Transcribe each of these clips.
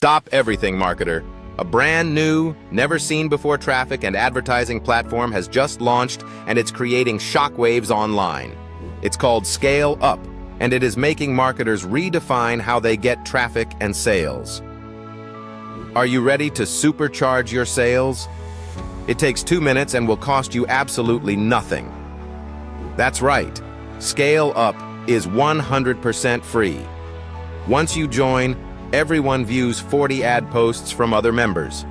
Stop everything, marketer. A brand new, never-seen-before traffic and advertising platform has just launched, and it's creating shockwaves online. It's called Scale Up, and it is making marketers redefine how they get traffic and sales. Are you ready to supercharge your sales? It takes 2 minutes and will cost you absolutely nothing. That's right. Scale Up is 100% free. Once you join, everyone views 40 ad posts from other members.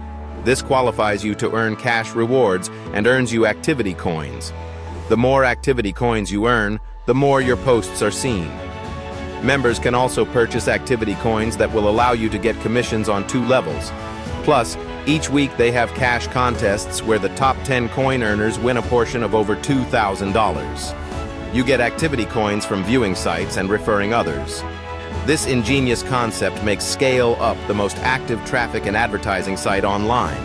This qualifies you to earn cash rewards and earns you activity coins. The more activity coins you earn, the more your posts are seen. Members can also purchase activity coins that will allow you to get commissions on 2 levels. Plus, each week they have cash contests where the top 10 coin earners win a portion of over $2,000. You get activity coins from viewing sites and referring others. This ingenious concept makes Scale Up the most active traffic and advertising site online.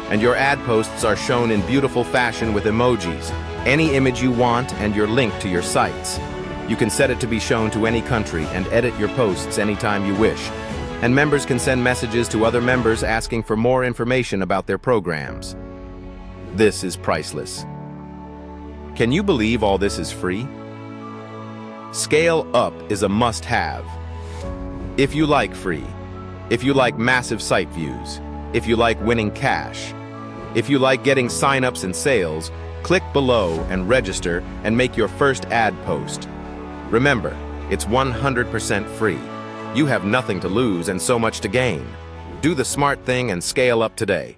And your ad posts are shown in beautiful fashion with emojis, any image you want, and your link to your sites. You can set it to be shown to any country and edit your posts anytime you wish. And members can send messages to other members asking for more information about their programs. This is priceless. Can you believe all this is free? Scale Up is a must-have. If you like free, if you like massive site views, if you like winning cash, if you like getting sign-ups and sales, click below and register and make your first ad post. Remember, it's 100% free. You have nothing to lose and so much to gain. Do the smart thing and scale up today.